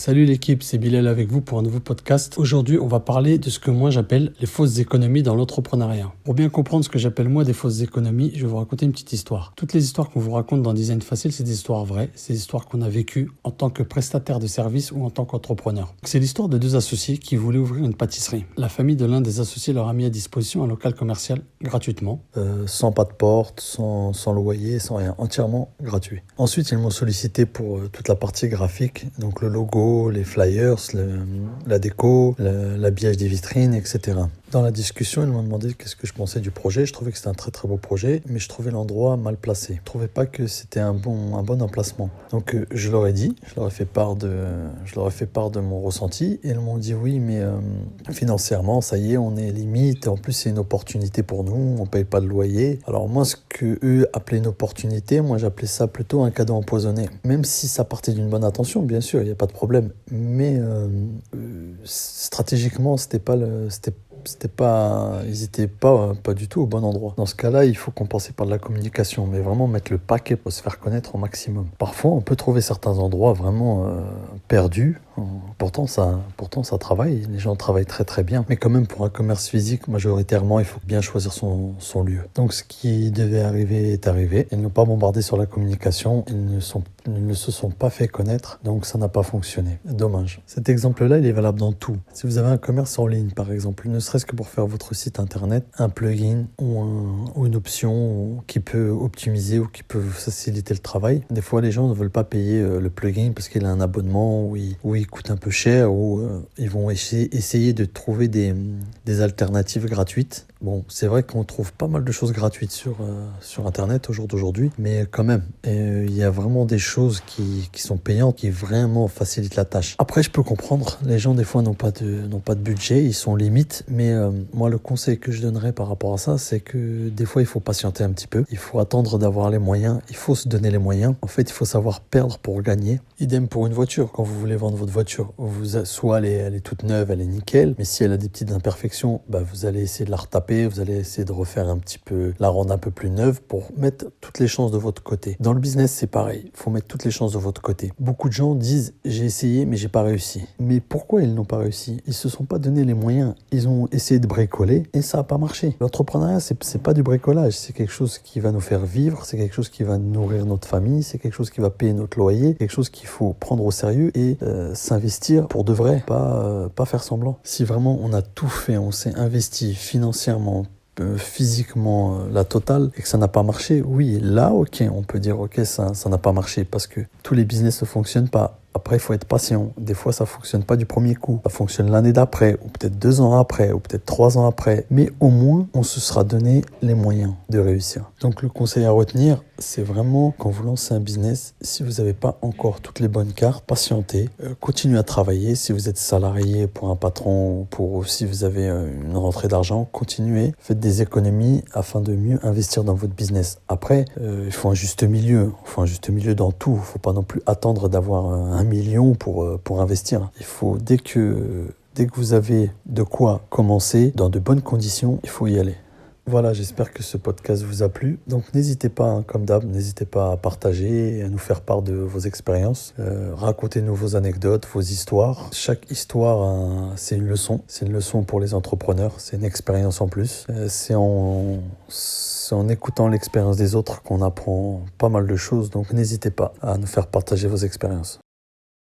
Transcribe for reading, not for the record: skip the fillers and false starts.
Salut l'équipe, c'est Bilal avec vous pour un nouveau podcast. Aujourd'hui, on va parler de ce que moi j'appelle les fausses économies dans l'entrepreneuriat. Pour bien comprendre ce que j'appelle moi des fausses économies, je vais vous raconter une petite histoire. Toutes les histoires qu'on vous raconte dans Design Facile, c'est des histoires vraies, c'est des histoires qu'on a vécues en tant que prestataire de service ou en tant qu'entrepreneur. C'est l'histoire de deux associés qui voulaient ouvrir une pâtisserie. La famille de l'un des associés leur a mis à disposition un local commercial gratuitement. Sans pas de porte, sans loyer, sans rien, entièrement gratuit. Ensuite, ils m'ont sollicité pour toute la partie graphique, donc le logo, les flyers, la déco, l'habillage des vitrines, etc. Dans la discussion, ils m'ont demandé qu'est-ce que je pensais du projet. Je trouvais que c'était un très très beau projet, mais je trouvais l'endroit mal placé. Je trouvais pas que c'était un bon emplacement. Donc je leur ai dit, je leur ai fait part de mon ressenti, et ils m'ont dit oui, mais financièrement, ça y est, on est limite. En plus, c'est une opportunité pour nous, on paye pas de loyer. Alors moi, ce que eux appelaient une opportunité, moi j'appelais ça plutôt un cadeau empoisonné. Même si ça partait d'une bonne intention, bien sûr, il n'y a pas de problème. Mais stratégiquement, ils étaient pas du tout au bon endroit. Dans ce cas-là, il faut compenser par de la communication, mais vraiment mettre le paquet pour se faire connaître au maximum. Parfois, on peut trouver certains endroits vraiment perdus. Pourtant, ça travaille. Les gens travaillent très très bien. Mais quand même, pour un commerce physique, majoritairement, il faut bien choisir son lieu. Donc, ce qui devait arriver est arrivé. Ils n'ont pas bombardé sur la communication. Ils ne se sont pas fait connaître. Donc, ça n'a pas fonctionné. Dommage. Cet exemple-là, il est valable dans tout. Si vous avez un commerce en ligne, par exemple, ne serait-ce que pour faire votre site internet, un plugin ou une option qui peut optimiser ou qui peut vous faciliter le travail. Des fois, les gens ne veulent pas payer le plugin parce qu'il a un abonnement ou il coûte un peu cher, ou ils vont essayer de trouver des alternatives gratuites. Bon, c'est vrai qu'on trouve pas mal de choses gratuites sur Internet au jour d'aujourd'hui, mais quand même, il y a vraiment des choses qui sont payantes, qui vraiment facilitent la tâche. Après, je peux comprendre, les gens des fois n'ont pas de budget, ils sont limites, mais moi le conseil que je donnerais par rapport à ça, c'est que des fois il faut patienter un petit peu, il faut attendre d'avoir les moyens, il faut se donner les moyens. En fait, il faut savoir perdre pour gagner. Idem pour une voiture, quand vous voulez vendre votre voiture, soit elle est toute neuve, elle est nickel, mais si elle a des petites imperfections, vous allez essayer de la retaper, vous allez essayer de refaire un petit peu, la rendre un peu plus neuve pour mettre toutes les chances de votre côté. Dans le business, c'est pareil, il faut mettre toutes les chances de votre côté. Beaucoup de gens disent j'ai essayé mais j'ai pas réussi. Mais pourquoi ils n'ont pas réussi? Ils se sont pas donné les moyens, ils ont essayé de bricoler et ça a pas marché. L'entrepreneuriat, c'est pas du bricolage, c'est quelque chose qui va nous faire vivre, c'est quelque chose qui va nourrir notre famille, c'est quelque chose qui va payer notre loyer, quelque chose qu'il faut prendre au sérieux et s'investir pour de vrai, pas faire semblant. Si vraiment on a tout fait, on s'est investi financièrement, physiquement, la totale, et que ça n'a pas marché, oui, là, ok, on peut dire ok, ça n'a pas marché, parce que tous les business ne fonctionnent pas. Après, il faut être patient. Des fois, ça fonctionne pas du premier coup. Ça fonctionne l'année d'après, ou peut-être 2 ans après, ou peut-être 3 ans après. Mais au moins, on se sera donné les moyens de réussir. Donc, le conseil à retenir, c'est vraiment, quand vous lancez un business, si vous n'avez pas encore toutes les bonnes cartes, patientez, continuez à travailler. Si vous êtes salarié pour un patron, ou si vous avez une rentrée d'argent, continuez. Faites des économies afin de mieux investir dans votre business. Après, il faut un juste milieu. Il faut un juste milieu dans tout. Il ne faut pas non plus attendre d'avoir un million pour investir. Il faut, dès que vous avez de quoi commencer dans de bonnes conditions, il faut y aller. Voilà, j'espère que ce podcast vous a plu. Donc n'hésitez pas, comme d'hab, n'hésitez pas à partager et à nous faire part de vos expériences. Racontez-nous vos anecdotes, vos histoires. Chaque histoire, c'est une leçon. C'est une leçon pour les entrepreneurs. C'est une expérience en plus. C'est en écoutant l'expérience des autres qu'on apprend pas mal de choses. Donc n'hésitez pas à nous faire partager vos expériences.